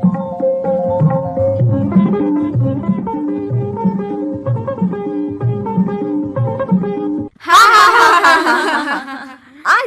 आज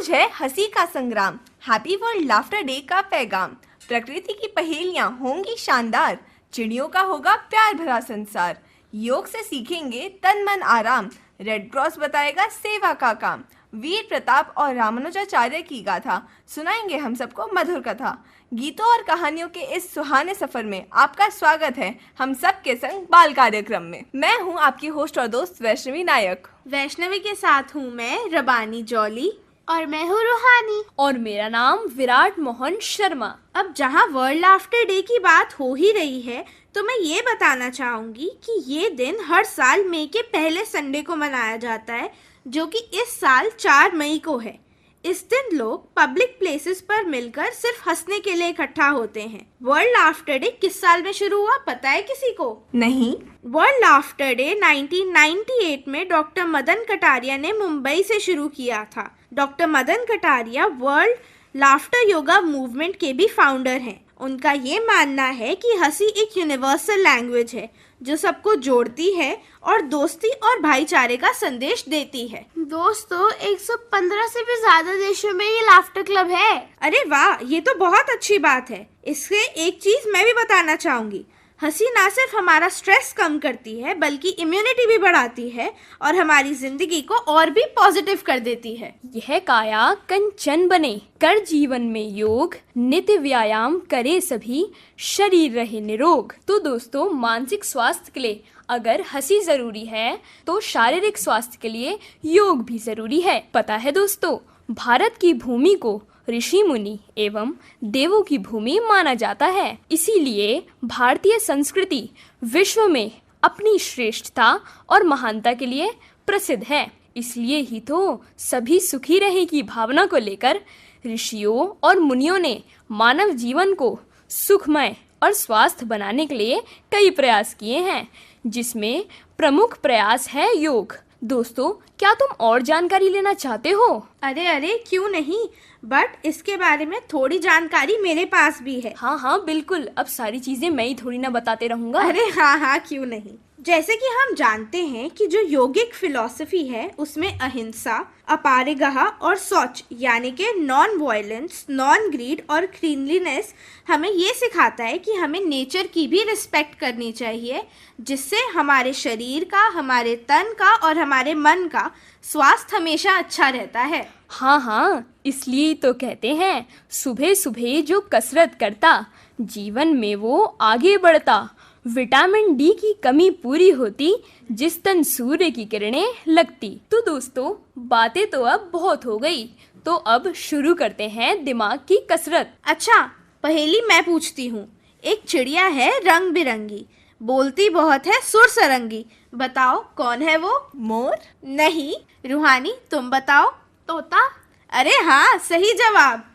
है हंसी का संग्राम, हैप्पी वर्ल्ड लाफ्टर डे का पैगाम। प्रकृति की पहेलियां होंगी शानदार, चिड़ियों का होगा प्यार भरा संसार। योग से सीखेंगे तन मन आराम, रेड क्रॉस बताएगा सेवा का काम। वीर प्रताप और रामानुजाचार्य की गाथा सुनाएंगे हम सबको मधुर कथा। गीतों और कहानियों के इस सुहाने सफर में आपका स्वागत है हम सब के संग बाल कार्यक्रम में। मैं हूं आपकी होस्ट और दोस्त वैष्णवी नायक। वैष्णवी के साथ हूं मैं रबानी जॉली और मैं हूँ रूहानी और मेरा नाम विराट मोहन शर्मा। अब जहाँ वर्ल्ड लाफ्टर डे की बात हो ही रही है तो मैं ये बताना चाहूंगी कि ये दिन हर साल मई के पहले संडे को मनाया जाता है, जो कि इस साल 4 मई को है। इस दिन लोग पब्लिक प्लेसेस पर मिलकर सिर्फ हंसने के लिए इकट्ठा होते हैं। वर्ल्ड लाफ्टर डे किस साल में शुरू हुआ पता है किसी को? नहीं। वर्ल्ड लाफ्टर डे 1998 में डॉक्टर मदन कटारिया ने मुंबई से शुरू किया था। Doctor Madan Kataria world laughter yoga movement के भी फाउंडर हैं। उनका ये मानना है कि हंसी एक यूनिवर्सल लैंग्वेज है जो सबको जोड़ती है और दोस्ती और भाईचारे का संदेश देती है। दोस्तों 115 से भी ज्यादा देशों में ये लाफ्टर क्लब है। अरे वाह, ये तो बहुत अच्छी बात है। इससे एक चीज मैं भी बताना चाहूंगी, हंसी ना सिर्फ हमारा स्ट्रेस कम करती है बल्कि इम्यूनिटी भी बढ़ाती है और हमारी जिंदगी को और भी पॉजिटिव कर देती है। यह काया कंचन बने, कर जीवन में योग, नित्य व्यायाम करे सभी, शरीर रहे निरोग। तो दोस्तों, मानसिक स्वास्थ्य के लिए अगर हंसी जरूरी है तो शारीरिक स्वास्थ्य के लिए योग भी जरूरी है। पता है दोस्तों, भारत की भूमि को ऋषि मुनि एवं देवों की भूमि माना जाता है। इसीलिए भारतीय संस्कृति विश्व में अपनी श्रेष्ठता और महानता के लिए प्रसिद्ध है। इसलिए ही तो सभी सुखी रहे की भावना को लेकर ऋषियों और मुनियों ने मानव जीवन को सुखमय और स्वास्थ्य बनाने के लिए कई प्रयास किए हैं, जिसमें प्रमुख प्रयास है योग। दोस्तों, क्या तुम और जानकारी लेना चाहते हो? अरे क्यों नहीं, बट इसके बारे में थोड़ी जानकारी मेरे पास भी है। हाँ बिल्कुल, अब सारी चीजें मैं ही थोड़ी ना बताते रहूंगा। अरे हाँ, क्यों नहीं। जैसे कि हम जानते हैं कि जो योगिक फिलॉसफी है उसमें अहिंसा, अपारिग्रह और शौच यानी कि नॉन वायलेंस, नॉन ग्रीड और क्लीनलीनेस हमें ये सिखाता है कि हमें नेचर की भी रिस्पेक्ट करनी चाहिए, जिससे हमारे शरीर का, हमारे तन का और हमारे मन का स्वास्थ्य हमेशा अच्छा रहता है। हाँ, इसलिए तो कहते हैं सुबह सुबह जो कसरत करता जीवन में वो आगे बढ़ता। विटामिन डी की कमी पूरी होती जिस तन सूर्य की किरणें लगती। तो दोस्तों, बातें तो अब बहुत हो गई, तो अब शुरू करते हैं दिमाग की कसरत। अच्छा, पहेली मैं पूछती हूँ। एक चिड़िया है रंग बिरंगी, बोलती बहुत है सुर सरंगी, बताओ कौन है वो? मोर? नहीं। रूहानी, तुम बताओ। तोता? अरे हाँ, सही जवाब।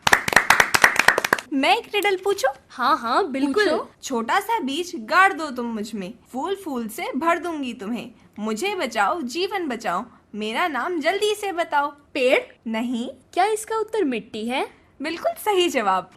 मैं एक रिडल पूछूं? हाँ बिल्कुल। छोटा सा बीज गाड़ दो तुम मुझ में, फूल फूल से भर दूंगी तुम्हें। मुझे बचाओ, जीवन बचाओ, मेरा नाम जल्दी से बताओ। पेड़? नहीं। क्या इसका उत्तर मिट्टी है? बिल्कुल सही जवाब।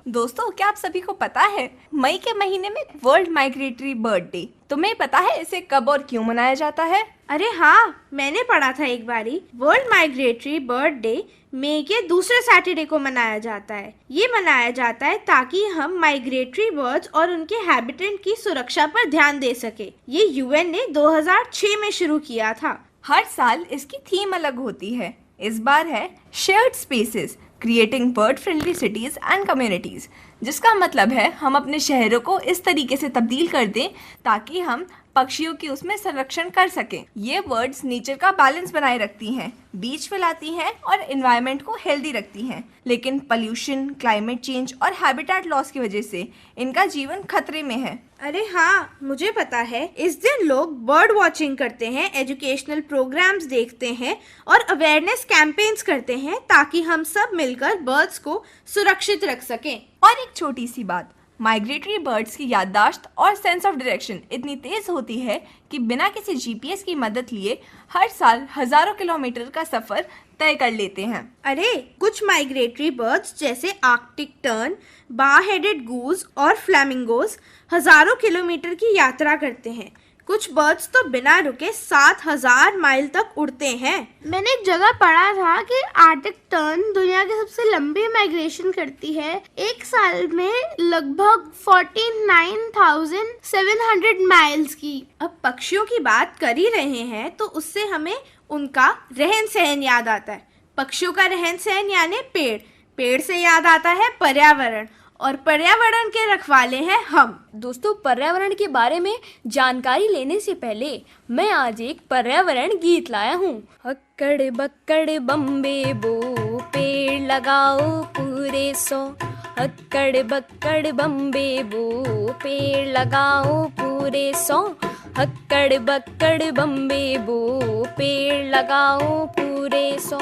दोस्तों, क्या आप सभी को पता है मई के महीने में वर्ल्ड माइग्रेटरी बर्ड डे? तुम्हें पता है इसे कब और क्यों मनाया जाता है? अरे हाँ, मैंने पढ़ा था एक बारी। वर्ल्ड माइग्रेटरी बर्ड डे मई के दूसरे सैटरडे को मनाया जाता है। ये मनाया जाता है ताकि हम माइग्रेटरी बर्ड्स और उनके हैबिटेट की सुरक्षा पर ध्यान दे सके। ये यूएन ने 2006 में शुरू किया था। हर साल इसकी थीम अलग होती है। इस बार है shared spaces, creating bird friendly cities and communities, जिसका मतलब है हम अपने शहरों को इस तरीके से तब्दील कर दें ताकि हम पक्षियों की उसमें संरक्षण कर सकें। ये बर्ड्स नेचर का बैलेंस बनाए रखती हैं, बीज फैलाती हैं और एनवायरनमेंट को हेल्दी रखती हैं। लेकिन पोल्यूशन, क्लाइमेट चेंज और हैबिटेट लॉस की वजह से इनका जीवन खतरे में है। अरे हाँ, मुझे पता है। इस दिन लोग बर्ड वॉचिंग करते हैं, एजुकेशनल प्रोग्राम्स देखते हैं और अवेयरनेस कैंपेन्स करते हैं ताकि हम सब मिलकर बर्ड्स को सुरक्षित रख सकें। और एक छोटी सी बात, माइग्रेटरी बर्ड्स की याददाश्त और सेंस ऑफ डायरेक्शन इतनी तेज होती है कि बिना किसी जीपीएस की मदद लिए हर साल हजारों किलोमीटर का सफर तय कर लेते हैं। अरे कुछ माइग्रेटरी बर्ड्स जैसे Arctic tern, bar headed goose और फ्लैमिंगोज हजारों किलोमीटर की यात्रा करते हैं। कुछ बर्ड्स तो बिना रुके 7,000 माइल तक उड़ते हैं। मैंने एक जगह पढ़ा था कि आर्कटिक टर्न दुनिया की सबसे लंबी माइग्रेशन करती है, एक साल में लगभग 49,700 माइल्स की। अब पक्षियों की बात कर ही रहे हैं तो उससे हमें उनका रहन सहन याद आता है। पक्षियों का रहन सहन यानी पेड़, पेड़ से याद आता है पर्यावरण, और पर्यावरण के रखवाले हैं हम। दोस्तों, पर्यावरण के बारे में जानकारी लेने से पहले मैं आज एक पर्यावरण गीत लाया हूँ। हक्कड़ बक्कड़ बम्बे बो, पेड़ लगाओ पूरे 100। हक्कड़ बक्कड़ बम्बे बो, पेड़ लगाओ पूरे 100। हक्कड़ बक्कड़ बम्बे बो, पेड़ लगाओ पूरे 100।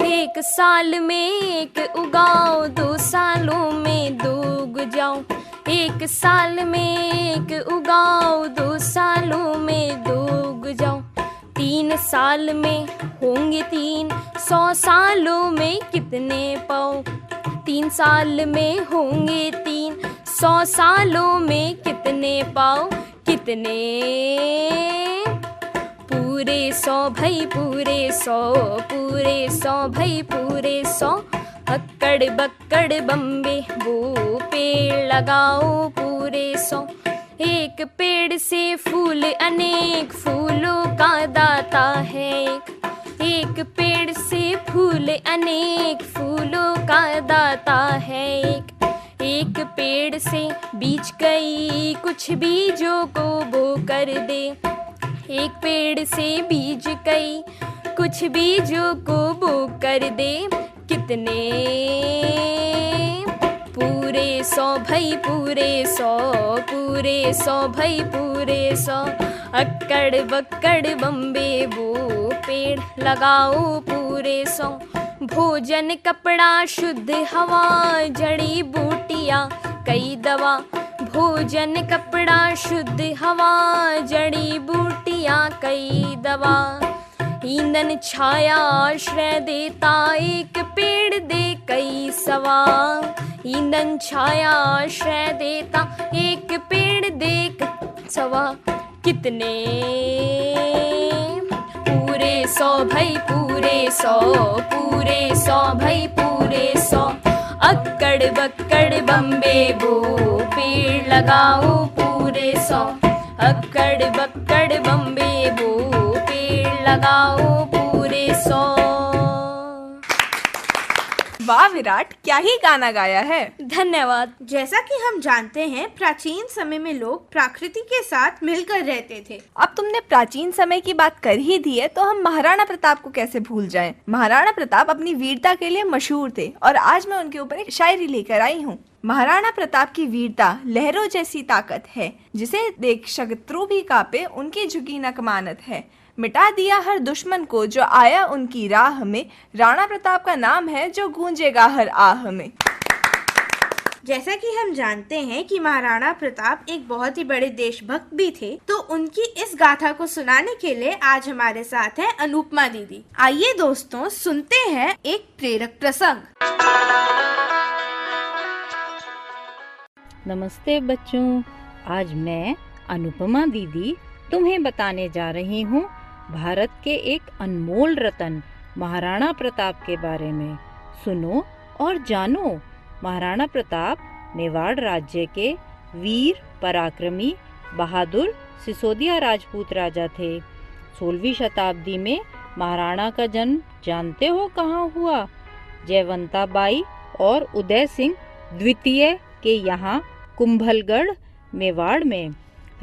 एक साल में एक उगाओ, 2 सालों में 2 उग जाओ। एक साल में एक उगाओ, 2 सालों में 2 उग जाओ। 3 साल में होंगे 3, 100 सालों में कितने पाओ। 3 साल में होंगे 3, 100 सालों में कितने पाओ। कितने? पूरे 100 भाई पूरे 100, पूरे 100 भाई पूरे 100। हक्कड़ बक्कड़ बम्बे बो, पेड़ लगाओ पूरे 100। एक पेड़ से फूल अनेक, फूलों का दाता है एक पेड़ से फूल अनेक, फूलों का दाता है एक पेड़ से बीज कई, कुछ बीजों को बो कर दे। एक पेड़ से बीज कई, कुछ बीजों को बो कर दे। कितने? पूरे 100 भाई पूरे 100, पूरे 100 भाई पूरे 100। अक्कड़ बक्कड़ बम्बे बो, पेड़ लगाओ पूरे 100। भोजन कपड़ा शुद्ध हवा, जड़ी बूटियाँ कई दवा। भोजन कपड़ा शुद्ध हवा, जड़ी बूटियाँ कई दवा। ईंधन छाया आश्रय देता, एक पेड़ दे कई सवा। ईंधन छाया आश्रय देता, एक पेड़ दे कई सवा। कितने? पूरे 100 भाई पूरे 100, पूरे 100 भाई पूरे 100। अक्कड़ बक्कड़ बम्बे बो, पेड़ लगाओ पूरे 100। अक्कड़ बक्कड़ बम्बे बो, पेड़ लगाओ पूरे 100। वाह विराट, क्या ही गाना गाया है। धन्यवाद। जैसा कि हम जानते हैं, प्राचीन समय में लोग प्रकृति के साथ मिलकर रहते थे। अब तुमने प्राचीन समय की बात कर ही दी है तो हम महाराणा प्रताप को कैसे भूल जाएं। महाराणा प्रताप अपनी वीरता के लिए मशहूर थे और आज मैं उनके ऊपर एक शायरी लेकर आई हूँ। महाराणा प्रताप की वीरता लहरों जैसी ताकत है, जिसे देख शत्रु भी कांपे, उनकी झुकी न कमानत है। मिटा दिया हर दुश्मन को जो आया उनकी राह में, राणा प्रताप का नाम है जो गूंजेगा हर आह में। जैसा कि हम जानते हैं कि महाराणा प्रताप एक बहुत ही बड़े देशभक्त भी थे, तो उनकी इस गाथा को सुनाने के लिए आज हमारे साथ हैं अनुपमा दीदी। आइए दोस्तों, सुनते हैं एक प्रेरक प्रसंग। नमस्ते बच्चों, आज मैं अनुपमा दीदी तुम्हें बताने जा रही हूँ भारत के एक अनमोल रतन महाराणा प्रताप के बारे में। सुनो और जानो। महाराणा प्रताप मेवाड़ राज्य के वीर, पराक्रमी, बहादुर सिसोदिया राजपूत राजा थे। 16वीं शताब्दी में महाराणा का जन्म जानते हो कहाँ हुआ? जयवंता बाई और उदय सिंह द्वितीय के यहाँ कुंभलगढ़ मेवाड़ में।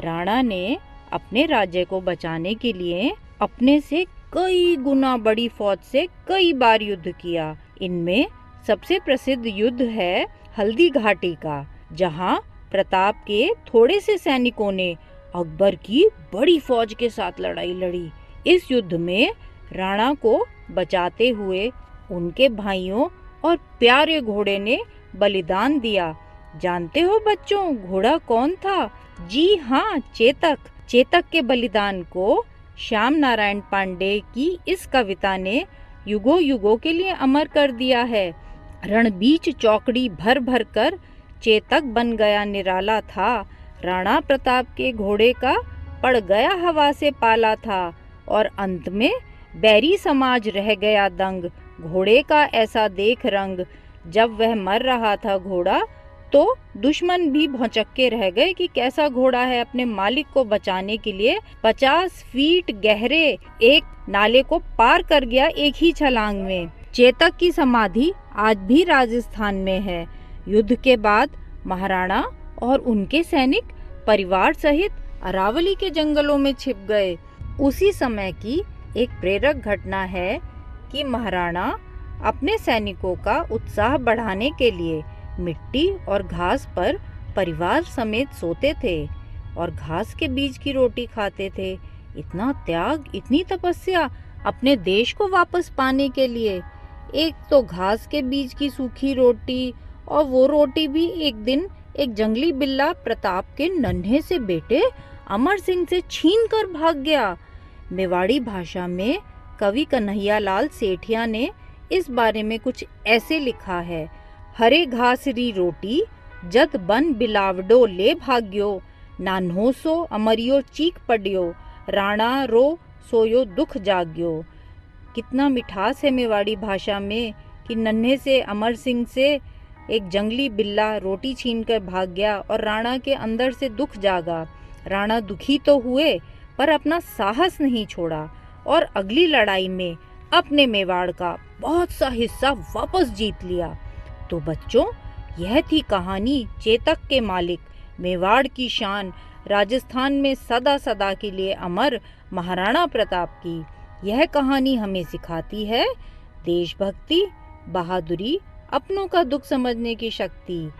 राणा ने अपने राज्य को बचाने के लिए अपने से कई गुना बड़ी फौज से कई बार युद्ध किया। इनमें सबसे प्रसिद्ध युद्ध है हल्दी घाटी का, जहां प्रताप के थोड़े से सैनिकों ने अकबर की बड़ी फौज के साथ लड़ाई लड़ी। इस युद्ध में राणा को बचाते हुए उनके भाइयों और प्यारे घोड़े ने बलिदान दिया। जानते हो बच्चों, घोड़ा कौन था? जी हाँ, चेतक। चेतक के बलिदान को श्याम नारायण पांडे की इस कविता ने युगों युगों के लिए अमर कर दिया है। रणबीच चौकड़ी भर भर कर चेतक बन गया निराला था। राणा प्रताप के घोड़े का पड़ गया हवा से पाला था, और अंत में बैरी समाज रह गया दंग। घोड़े का ऐसा देख रंग, जब वह मर रहा था घोड़ा, तो दुश्मन भी भौचक्के रह गए कि कैसा घोड़ा है। अपने मालिक को बचाने के लिए 50 फीट गहरे एक नाले को पार कर गया एक ही छलांग में। चेतक की समाधि आज भी राजस्थान में है। युद्ध के बाद महाराणा और उनके सैनिक परिवार सहित अरावली के जंगलों में छिप गए। उसी समय की एक प्रेरक घटना है कि महाराणा अपने सैनिकों का उत्साह बढ़ाने के लिए मिट्टी और घास पर परिवार समेत सोते थे और घास के बीज की रोटी खाते थे। इतना त्याग, इतनी तपस्या अपने देश को वापस पाने के लिए। एक तो घास के बीज की सूखी रोटी, और वो रोटी भी एक दिन एक जंगली बिल्ला प्रताप के नन्हे से बेटे अमर सिंह से छीन कर भाग गया। मेवाड़ी भाषा में कवि कन्हैयालाल सेठिया ने इस बारे में कुछ ऐसे लिखा है। हरे घास री रोटी जद बन बिलावडो ले भाग्यो, नान्हो सो अमरियो चीख पड़ियो, राणा रो सोयो दुख जाग्यो। कितना मिठास है मेवाड़ी भाषा में कि नन्हे से अमर सिंह से एक जंगली बिल्ला रोटी छीनकर भाग गया और राणा के अंदर से दुख जागा। राणा दुखी तो हुए पर अपना साहस नहीं छोड़ा और अगली लड़ाई में अपने मेवाड़ का बहुत सा हिस्सा वापस जीत लिया। तो बच्चों, यह थी कहानी चेतक के मालिक, मेवाड़ की शान, राजस्थान में सदा सदा के लिए अमर महाराणा प्रताप की। यह कहानी हमें सिखाती है देशभक्ति, बहादुरी, अपनों का दुख समझने की शक्ति।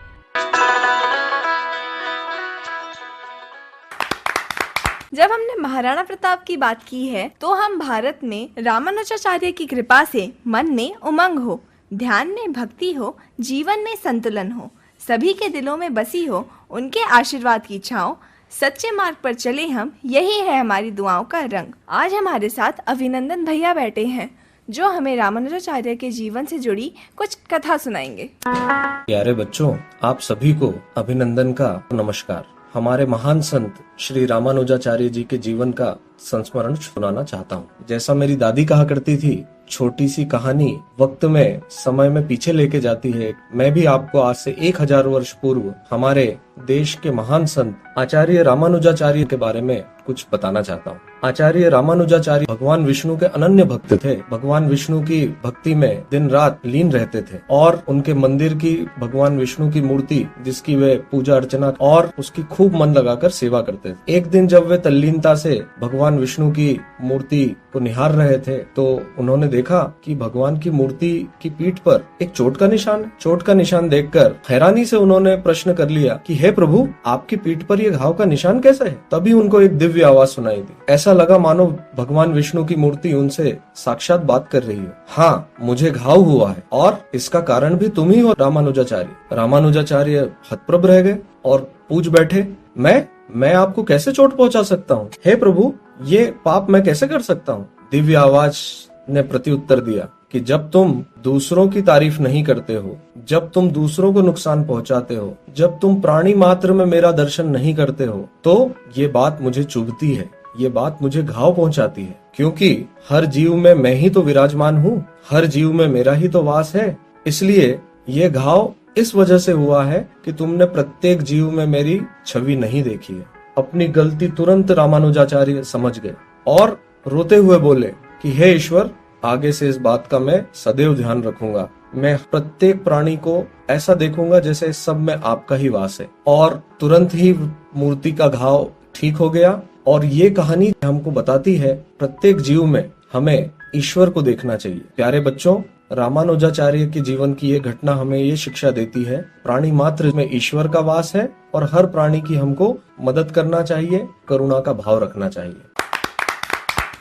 जब हमने महाराणा प्रताप की बात की है, तो हम भारत में रामानुजाचार्य की कृपा से मन में उमंग हो, ध्यान में भक्ति हो, जीवन में संतुलन हो, सभी के दिलों में बसी हो उनके आशीर्वाद की छाँव, सच्चे मार्ग पर चले हम, यही है हमारी दुआओं का रंग। आज हमारे साथ अभिनंदन भैया बैठे हैं जो हमें रामानुजाचार्य के जीवन से जुड़ी कुछ कथा सुनाएंगे। प्यारे बच्चों, आप सभी को अभिनंदन का नमस्कार। हमारे महान संत श्री रामानुजाचार्य जी के जीवन का संस्मरण सुनाना चाहता हूँ। जैसा मेरी दादी कहा करती थी, छोटी सी कहानी वक्त में, समय में पीछे लेके जाती है। मैं भी आपको आज से 1000 वर्ष पूर्व हमारे देश के महान संत आचार्य रामानुजाचार्य के बारे में कुछ बताना चाहता हूँ। आचार्य रामानुजाचार्य भगवान विष्णु के अनन्य भक्त थे। भगवान विष्णु की भक्ति में दिन रात लीन रहते थे और उनके मंदिर की, भगवान विष्णु की मूर्ति जिसकी वे पूजा अर्चना और उसकी खूब मन लगाकर सेवा करते थे। एक दिन जब वे तल्लीनता से भगवान विष्णु की मूर्ति को निहार रहे थे, तो उन्होंने देखा कि भगवान की मूर्ति की पीठ पर एक चोट का निशान। चोट का निशान देखकर हैरानी से उन्होंने प्रश्न कर लिया कि हे प्रभु, आपकी पीठ पर यह घाव का निशान कैसा है? तभी उनको एक दिव्य आवाज सुनाई दी। ऐसा लगा मानो भगवान विष्णु की मूर्ति उनसे साक्षात बात कर रही है। हाँ, मुझे घाव हुआ है और इसका कारण भी तुम ही हो रामानुजाचार्य। रामानुजाचार्य हतप्रभ रह गए और पूछ बैठे, मैं आपको कैसे चोट पहुंचा सकता हूँ? हे प्रभु, ये पाप मैं कैसे कर सकता हूँ? दिव्य आवाज ने प्रत्युत्तर दिया कि जब तुम दूसरों की तारीफ नहीं करते हो, जब तुम दूसरों को नुकसान पहुंचाते हो, जब तुम प्राणी मात्र में मेरा दर्शन नहीं करते हो, तो ये बात मुझे चुभती है, ये बात मुझे घाव पहुंचाती है। क्योंकि हर जीव में मैं ही तो विराजमान हूँ, हर जीव में मेरा ही तो वास है। इसलिए ये घाव इस वजह से हुआ है कि तुमने प्रत्येक जीव में मेरी छवि नहीं देखी है। अपनी गलती तुरंत रामानुजाचार्य समझ गए और रोते हुए बोले कि हे ईश्वर, आगे से इस बात का मैं सदैव ध्यान रखूंगा। मैं प्रत्येक प्राणी को ऐसा देखूंगा जैसे इस सब में आपका ही वास है। और तुरंत ही मूर्ति का घाव ठीक हो गया। और ये कहानी हमको बताती है प्रत्येक जीव में हमें ईश्वर को देखना चाहिए। प्यारे बच्चों, रामानुजाचार्य के जीवन की ये घटना हमें ये शिक्षा देती है, प्राणी मात्र में ईश्वर का वास है और हर प्राणी की हमको मदद करना चाहिए, करुणा का भाव रखना चाहिए।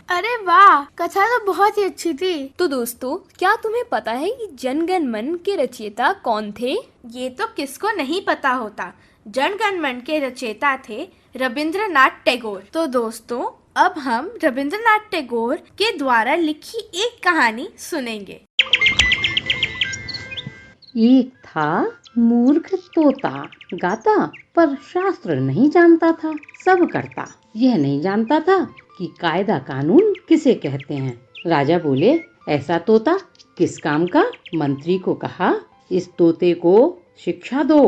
अरे वाह, कथा तो बहुत ही अच्छी थी। तो दोस्तों, क्या तुम्हें पता है कि जनगण मन के रचयिता कौन थे? ये तो किसको नहीं पता होता। जनगण मन के रचयिता थे रविंद्रनाथ टैगोर। तो दोस्तों, अब हम रविंद्रनाथ टैगोर के द्वारा लिखी एक कहानी सुनेंगे। एक था मूर्ख तोता, गाता पर शास्त्र नहीं जानता था, सब करता यह नहीं जानता था कि कायदा कानून किसे कहते हैं। राजा बोले, ऐसा तोता किस काम का? मंत्री को कहा, इस तोते को शिक्षा दो।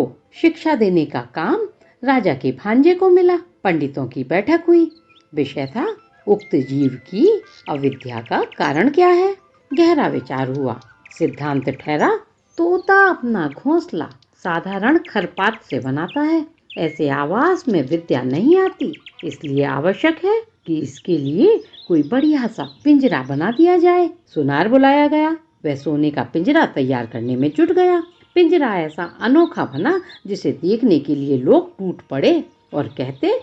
शिक्षा देने का काम राजा के भांजे को मिला। पंडितों की बैठक हुई। विषय था उक्त जीव की अविद्या का कारण क्या है। गहरा विचार हुआ। सिद्धांत ठहरा, तोता अपना घोंसला साधारण खरपात से बनाता है। ऐसे आवास में विद्या नहीं आती, इसलिए आवश्यक है कि इसके लिए कोई बढ़िया सा पिंजरा बना दिया जाए। सुनार बुलाया गया। वह सोने का पिंजरा तैयार करने में जुट गया। पिंजरा ऐसा अनोखा बना जिसे देखने के लिए लोग टूट पड़े और कहते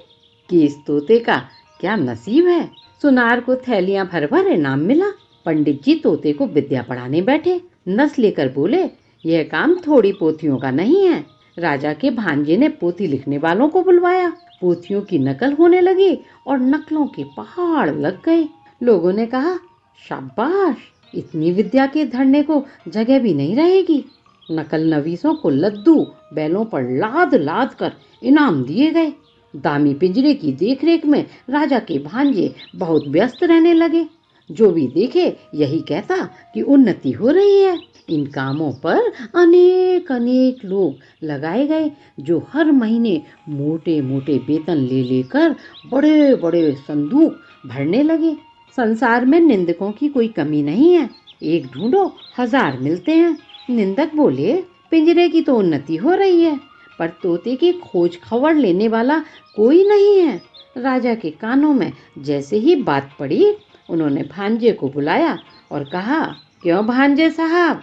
कि इस तोते का क्या नसीब है। सुनार को थैलियां भर भर इनाम मिला। पंडित जी तोते को विद्या पढ़ाने बैठे। नस लेकर बोले, यह काम थोड़ी पोथियों का नहीं है। राजा के भांजे ने पोथी लिखने वालों को बुलवाया। पोथियों की नकल होने लगी और नकलों के पहाड़ लग गए। लोगों ने कहा, शाबाश, इतनी विद्या के धरने को जगह भी नहीं रहेगी। नकल नवीसों को लद्दू बैलों पर लाद लाद कर इनाम दिए गए। दामी पिंजरे की देखरेख में राजा के भांजे बहुत व्यस्त रहने लगे। जो भी देखे यही कहता कि उन्नति हो रही है। इन कामों पर अनेक अनेक लोग लगाए गए, जो हर महीने मोटे मोटे वेतन ले लेकर बड़े बड़े संदूक भरने लगे। संसार में निंदकों की कोई कमी नहीं है। एक ढूंढो 1000 मिलते हैं। निंदक बोले, पिंजरे की तो उन्नति हो रही है, पर तोते की खोज खबर लेने वाला कोई नहीं है। राजा के कानों में जैसे ही बात पड़ी, उन्होंने भांजे को बुलाया और कहा, क्यों भांजे साहब,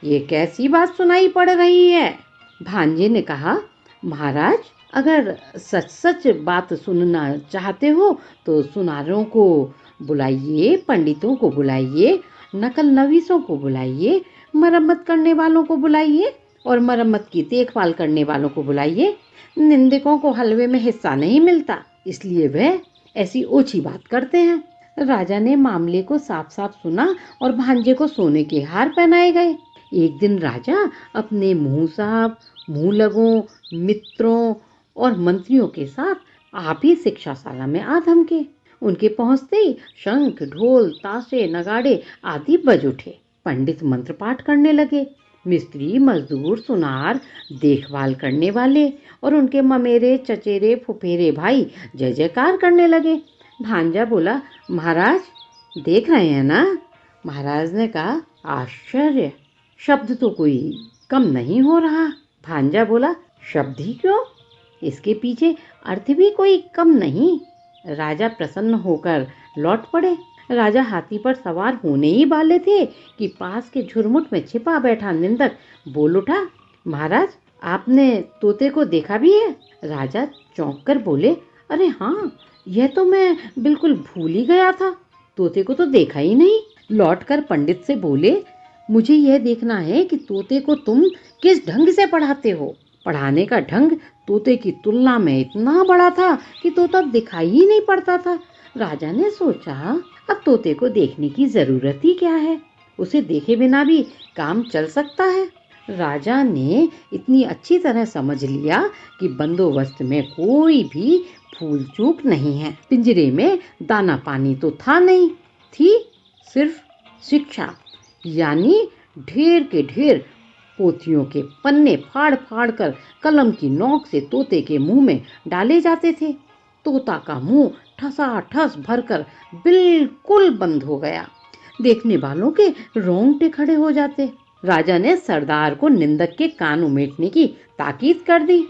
ये कैसी बात सुनाई पड़ रही है? भांजे ने कहा, महाराज, अगर सच सच बात सुनना चाहते हो तो सुनारों को बुलाइए, पंडितों को बुलाइए, नकल नवीसों को बुलाइए, मरम्मत करने वालों को बुलाइए और मरम्मत की देखभाल करने वालों को बुलाइए। निंदकों को हलवे में हिस्सा नहीं मिलता, इसलिए वह ऐसी ओछी बात करते हैं। राजा ने मामले को साफ साफ सुना और भांजे को सोने के हार पहनाए गए। एक दिन राजा अपने मुँह साहब, मुँह लगों, मित्रों और मंत्रियों के साथ आप ही शिक्षाशाला में आ धमके। उनके पहुंचते ही शंख, ढोल, ताशे, नगाड़े आदि बज उठे। पंडित मंत्र पाठ करने लगे। मिस्त्री, मजदूर, सुनार, देखभाल करने वाले और उनके ममेरे, चचेरे, फुफेरे भाई जय जयकार करने लगे। भांजा बोला, महाराज देख रहे हैं ना? महाराज ने कहा, आश्चर्य, शब्द तो कोई कम नहीं हो रहा। भांजा बोला, शब्द ही क्यों, इसके पीछे अर्थ भी कोई कम नहीं। राजा प्रसन्न होकर लौट पड़े। राजा हाथी पर सवार होने ही वाले थे कि पास के झुरमुट में छिपा बैठा निंदक बोल उठा, महाराज, आपने तोते को देखा भी है? राजा चौंक कर बोले, अरे हाँ, यह तो मैं बिल्कुल भूल ही गया था, तोते को तो देखा ही नहीं। लौटकर पंडित से बोले, मुझे यह देखना है कि तोते को तुम किस ढंग से पढ़ाते हो। पढ़ाने का ढंग तोते की तुलना में इतना बड़ा था कि तोता दिखाई ही नहीं पड़ता था। राजा ने सोचा, अब तोते को देखने की जरूरत ही क्या है, उसे देखे बिना भी काम चल सकता है। राजा ने इतनी अच्छी तरह समझ लिया कि बंदोबस्त में कोई भी भूल चूक नहीं है। पिंजरे में दाना पानी तो था नहीं, थी सिर्फ शिक्षा, यानी ढेर के ढेर पोथियों के पन्ने फाड़ फाड़ कर कलम की नोक से तोते के मुंह में डाले जाते थे। तोता का मुंह ठसाठस भरकर बिल्कुल बंद हो गया। देखने वालों के रोंगटे खड़े हो जाते। राजा ने सरदार को निंदक के कान उमेटने की ताकीद कर दी।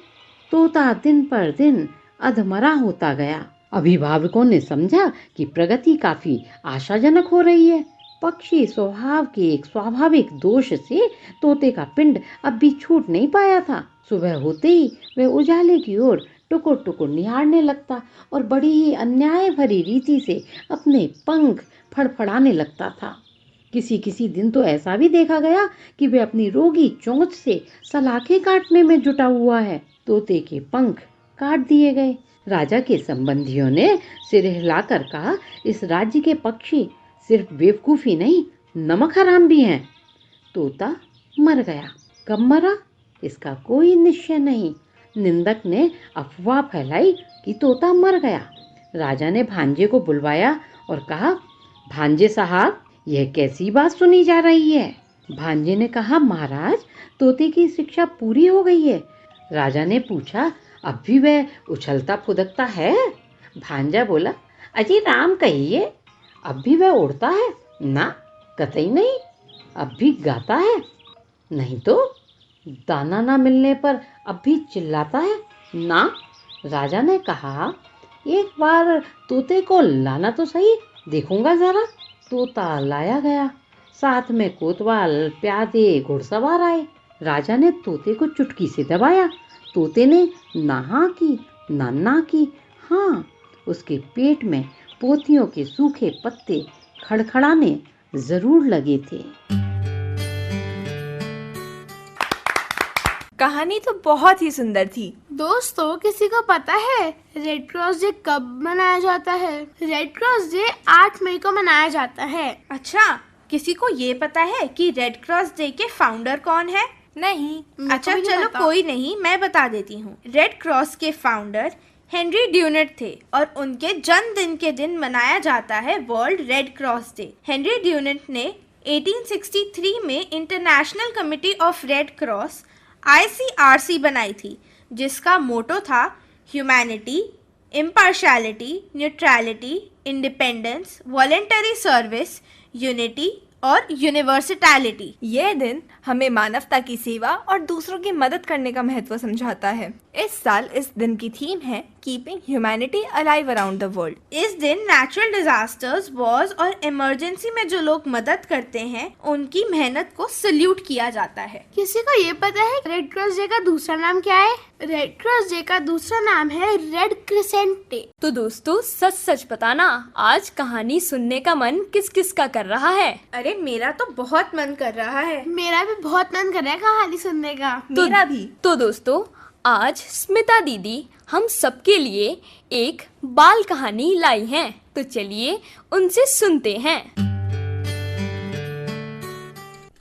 तोता दिन पर दिन अधमरा होता गया। अभिभावकों ने समझा कि प्रगति काफी आशाजनक हो रही है। पक्षी स्वभाव के एक स्वाभाविक दोष से तोते का पिंड अब भी छूट नहीं पाया था। सुबह होते ही वह उजाले की ओर टुकुर टुकुर निहारने लगता और बड़ी ही अन्याय भरी रीति से अपने पंख फड़फड़ाने लगता था। किसी किसी दिन तो ऐसा भी देखा गया कि वह अपनी रोगी चोंच से सलाखें काटने में जुटा हुआ है। तोते के पंख काट दिए गए। राजा के संबंधियों ने सिर हिलाकर कहा, इस राज्य के पक्षी सिर्फ बेवकूफी नहीं, नमक हराम भी हैं। तोता मर गया। कब मरा इसका कोई निश्चय नहीं। निंदक ने अफवाह फैलाई कि तोता मर गया। राजा ने भांजे को बुलवाया और कहा, भांजे साहब, यह कैसी बात सुनी जा रही है? भांजे ने कहा, महाराज, तोते की शिक्षा पूरी हो गई है। राजा ने पूछा, अब भी वह उछलता फुदकता है? भांजा बोला, अजी राम कहिए, अब भी वह उड़ता है? ना, कतई नहीं। अब भी गाता है? नहीं तो। दाना ना मिलने पर अब भी चिल्लाता है? ना। राजा ने कहा, एक बार तोते को लाना तो सही, देखूंगा जरा। तोता लाया गया। साथ में कोतवाल, प्यादे, घुड़सवार आए। राजा ने तोते को चुटकी से दबाया। तोते ने ना हाँ की ना ना की। हाँ, उसके पेट में पोथियों के सूखे पत्ते खड़खड़ाने जरूर लगे थे। कहानी तो बहुत ही सुंदर थी। दोस्तों, किसी को पता है रेड क्रॉस डे कब मनाया जाता है? रेड क्रॉस डे 8 मई को मनाया जाता है। अच्छा, किसी को ये पता है कि रेड क्रॉस डे के फाउंडर कौन है? नहीं। अच्छा चलो, कोई नहीं, मैं बता देती हूँ। रेड क्रॉस के फाउंडर हेनरी ड्यूनेट थे और उनके जन्मदिन के दिन मनाया जाता है world red cross day. Henry Dunant ने 1863 में international committee of red cross ICRC बनाई थी, जिसका मोटो था humanity, impartiality, neutrality, independence, voluntary service, unity और यूनिवर्सिटैलिटी। यह दिन हमें मानवता की सेवा और दूसरों की मदद करने का महत्व समझाता है। इस साल इस दिन की थीम है keeping humanity alive around the world. इस दिन नेचुरल डिजास्टर्स, वॉर्स और इमरजेंसी में जो लोग मदद करते हैं, उनकी मेहनत को सल्यूट किया जाता है। किसी को ये पता है रेड क्रॉस डे का दूसरा नाम क्या है? रेड क्रॉस डे का दूसरा नाम है रेड क्रिसेंट डे। तो दोस्तों, सच सच बताना, आज कहानी सुनने का मन किस किस का कर रहा है? अरे मेरा तो बहुत मन कर रहा है। मेरा भी बहुत मन कर रहा है कहानी सुनने का। मेरा भी। तो दोस्तों, आज स्मिता दीदी हम सबके लिए एक बाल कहानी लाई हैं, तो चलिए उनसे सुनते हैं।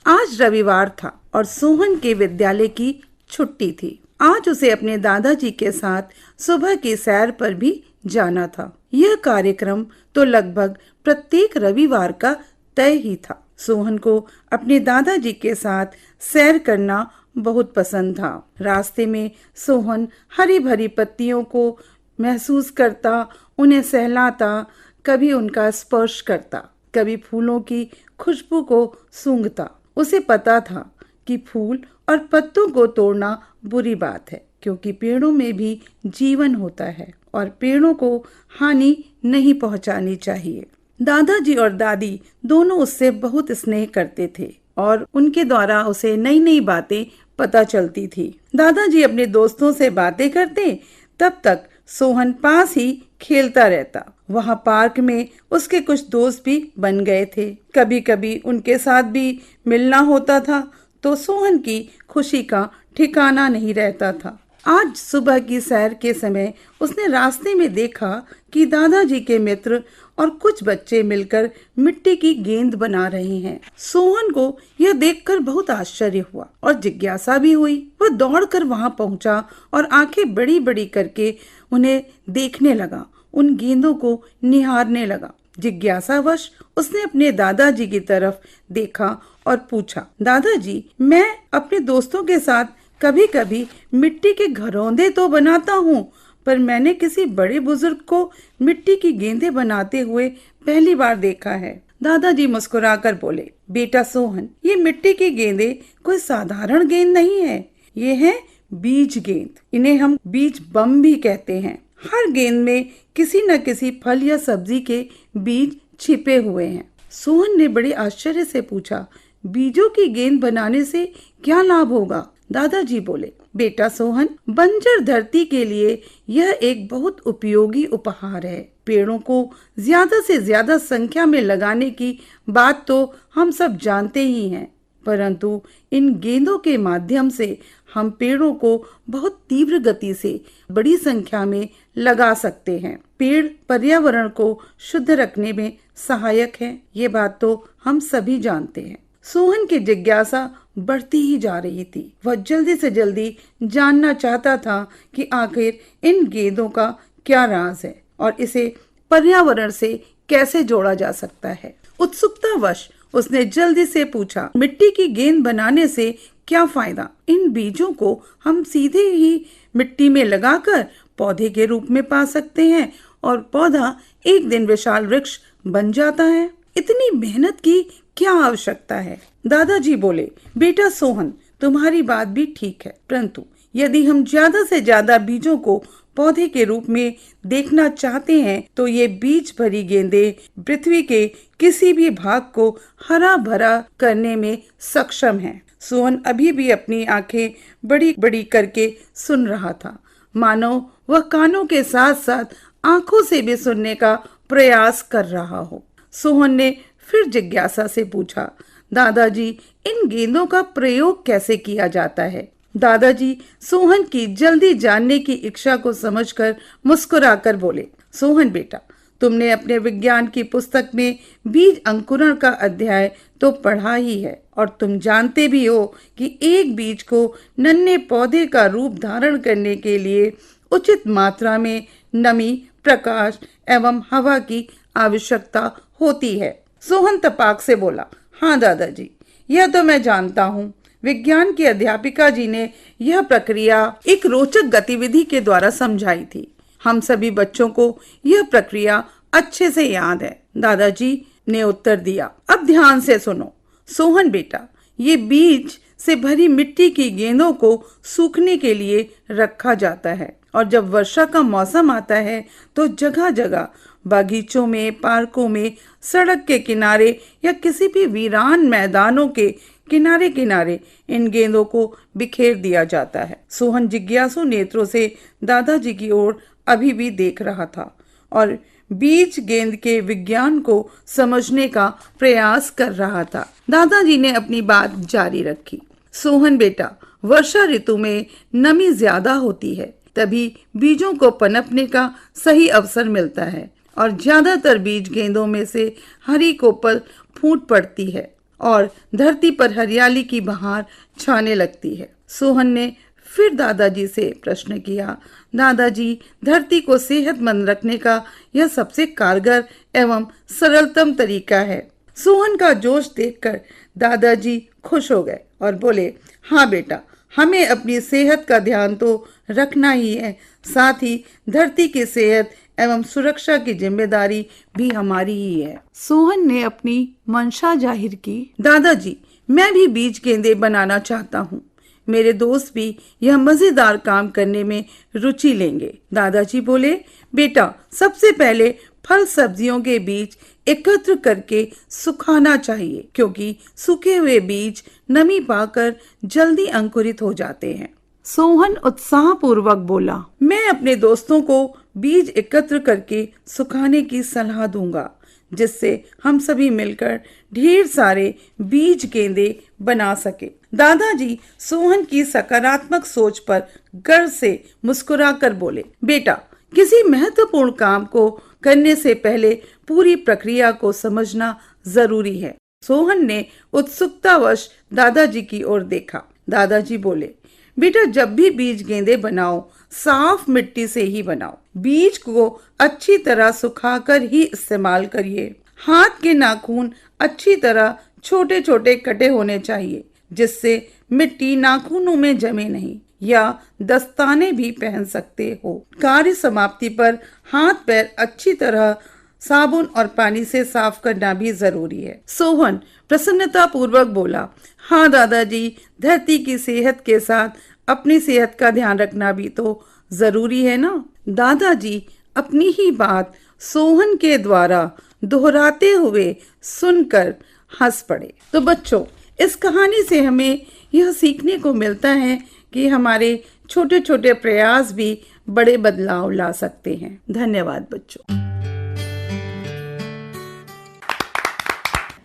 आज रविवार था और सोहन के विद्यालय की छुट्टी थी। आज उसे अपने दादाजी के साथ सुबह की सैर पर भी जाना था। यह कार्यक्रम तो लगभग प्रत्येक रविवार का तय ही था। सोहन को अपने दादाजी के साथ सैर करना बहुत पसंद था। रास्ते में सोहन हरी भरी पत्तियों को महसूस करता, उन्हें सहलाता, कभी उनका स्पर्श करता, कभी फूलों की खुशबू को सूंघता। उसे पता था कि फूल और पत्तों को तोड़ना बुरी बात है, क्योंकि पेड़ों में भी जीवन होता है और पेड़ों को हानि नहीं पहुंचानी चाहिए। दादाजी और दादी दोनों उससे बहुत स्नेह करते थे और उनके द्वारा उसे नई नई बातें पता चलती थी। दादाजी अपने दोस्तों से बातें करते, तब तक सोहन पास ही खेलता रहता। वहाँ पार्क में उसके कुछ दोस्त भी बन गए थे। कभी कभी उनके साथ भी मिलना होता था तो सोहन की खुशी का ठिकाना नहीं रहता था। आज सुबह की सैर के समय उसने रास्ते में देखा कि दादाजी के मित्र और कुछ बच्चे मिलकर मिट्टी की गेंद बना रहे हैं। सोहन को यह देखकर बहुत आश्चर्य हुआ और जिज्ञासा भी हुई। वह दौड़कर वहां पहुंचा और आंखें बड़ी बड़ी करके उन्हें देखने लगा, उन गेंदों को निहारने लगा। जिज्ञासावश उसने अपने दादाजी की तरफ देखा और पूछा, दादाजी, मैं अपने दोस्तों के साथ कभी कभी मिट्टी के घरौंदे तो बनाता हूँ, पर मैंने किसी बड़े बुजुर्ग को मिट्टी की गेंदें बनाते हुए पहली बार देखा है। दादाजी मुस्कुराकर बोले, बेटा सोहन, ये मिट्टी की गेंदें कोई साधारण गेंद नहीं है, ये है बीज गेंद। इन्हें हम बीज बम भी कहते हैं। हर गेंद में किसी न किसी फल या सब्जी के बीज छिपे हुए हैं। सोहन ने बड़े आश्चर्य से पूछा, बीजों की गेंद बनाने से क्या लाभ होगा? दादाजी बोले, बेटा सोहन, बंजर धरती के लिए यह एक बहुत उपयोगी उपहार है। पेड़ों को ज्यादा से ज्यादा संख्या में लगाने की बात तो हम सब जानते ही हैं, परंतु इन गेंदों के माध्यम से हम पेड़ों को बहुत तीव्र गति से बड़ी संख्या में लगा सकते हैं। पेड़ पर्यावरण को शुद्ध रखने में सहायक है, ये बात तो हम सभी जानते हैं। सोहन की जिज्ञासा बढ़ती ही जा रही थी। वह जल्दी से जल्दी जानना चाहता था कि आखिर इन गेंदों का क्या राज है और इसे पर्यावरण से कैसे जोड़ा जा सकता है। उत्सुकतावश उसने जल्दी से पूछा, मिट्टी की गेंद बनाने से क्या फायदा? इन बीजों को हम सीधे ही मिट्टी में लगाकर पौधे के रूप में पा सकते हैं और पौधा एक दिन विशाल वृक्ष बन जाता है। इतनी मेहनत की क्या आवश्यकता है? दादाजी बोले, बेटा सोहन, तुम्हारी बात भी ठीक है, परंतु यदि हम ज्यादा से ज्यादा बीजों को पौधे के रूप में देखना चाहते हैं तो ये बीज भरी गेंदें पृथ्वी के किसी भी भाग को हरा भरा करने में सक्षम हैं। सोहन अभी भी अपनी आंखें बड़ी बड़ी करके सुन रहा था, मानो वह कानों के साथ साथ आंखों से भी सुनने का प्रयास कर रहा हो। सोहन ने फिर जिज्ञासा से पूछा, दादाजी, इन गेंदों का प्रयोग कैसे किया जाता है? दादाजी सोहन की जल्दी जानने की इच्छा को समझकर मुस्कुराकर बोले, सोहन बेटा, तुमने अपने विज्ञान की पुस्तक में बीज अंकुरण का अध्याय तो पढ़ा ही है और तुम जानते भी हो कि एक बीज को नन्हे पौधे का रूप धारण करने के लिए उचित मात्रा में नमी, प्रकाश एवं हवा की आवश्यकता होती है। सोहन तपाक से बोला, हाँ दादाजी, यह तो मैं जानता हूँ। विज्ञान की अध्यापिका जी ने यह प्रक्रिया एक रोचक गतिविधि के द्वारा समझाई थी। हम सभी बच्चों को यह प्रक्रिया अच्छे से याद है, दादाजी ने उत्तर दिया। अब ध्यान से सुनो, सोहन बेटा, ये बीज से भरी मिट्टी की गेंदों को सूखने के लिए रखा जाता है और जब वर्षा का मौसम आता है तो जगह जगह बागीचों में, पार्कों में, सड़क के किनारे या किसी भी वीरान मैदानों के किनारे किनारे इन गेंदों को बिखेर दिया जाता है। सोहन जिज्ञासु नेत्रों से दादाजी की ओर अभी भी देख रहा था और बीज गेंद के विज्ञान को समझने का प्रयास कर रहा था। दादाजी ने अपनी बात जारी रखी, सोहन बेटा, वर्षा ऋतु में नमी ज्यादा होती है, तभी बीजों को पनपने का सही अवसर मिलता है और ज्यादातर बीज गेंदों में से हरी कोपल फूट पड़ती है और धरती पर हरियाली की बहार छाने लगती है। सोहन ने फिर दादाजी से प्रश्न किया, दादाजी, धरती को सेहतमंद रखने का यह सबसे कारगर एवं सरलतम तरीका है। सोहन का जोश देखकर दादाजी खुश हो गए और बोले, हाँ बेटा, हमें अपनी सेहत का ध्यान तो रखना ही है, साथ ही धरती की सेहत एवं सुरक्षा की जिम्मेदारी भी हमारी ही है। सोहन ने अपनी मंशा जाहिर की, दादाजी, मैं भी बीज गेंदे बनाना चाहता हूँ। मेरे दोस्त भी यह मजेदार काम करने में रुचि लेंगे। दादाजी बोले, बेटा, सबसे पहले फल सब्जियों के बीज एकत्र करके सुखाना चाहिए, क्योंकि सूखे हुए बीज नमी पाकर जल्दी अंकुरित हो जाते हैं। सोहन उत्साह पूर्वक बोला, मैं अपने दोस्तों को बीज एकत्र करके सुखाने की सलाह दूंगा, जिससे हम सभी मिलकर ढेर सारे बीज गेंदे बना सके। दादाजी सोहन की सकारात्मक सोच पर गर्व से मुस्कुराकर बोले, बेटा, किसी महत्वपूर्ण काम को करने से पहले पूरी प्रक्रिया को समझना जरूरी है। सोहन ने उत्सुकतावश दादाजी की ओर देखा। दादाजी बोले, बेटा, जब भी बीज गेंदे बनाओ, साफ मिट्टी से ही बनाओ। बीज को अच्छी तरह सुखाकर ही इस्तेमाल करिए। हाथ के नाखून अच्छी तरह छोटे छोटे कटे होने चाहिए, जिससे मिट्टी नाखूनों में जमे नहीं, या दस्ताने भी पहन सकते हो। कार्य समाप्ति पर हाथ पैर अच्छी तरह साबुन और पानी से साफ करना भी जरूरी है। सोहन प्रसन्नता पूर्वक बोला, हाँ दादाजी, धरती की सेहत के साथ अपनी सेहत का ध्यान रखना भी तो जरूरी है ना। दादाजी अपनी ही बात सोहन के द्वारा दोहराते हुए सुनकर हंस पड़े। तो बच्चों, इस कहानी से हमें यह सीखने को मिलता है कि हमारे छोटे छोटे प्रयास भी बड़े बदलाव ला सकते हैं। धन्यवाद बच्चों।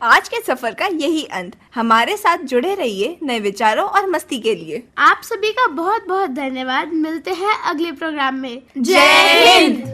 आज के सफर का यही अंत। हमारे साथ जुड़े रहिए नए विचारों और मस्ती के लिए। आप सभी का बहुत बहुत धन्यवाद। मिलते हैं अगले प्रोग्राम में। जय हिंद।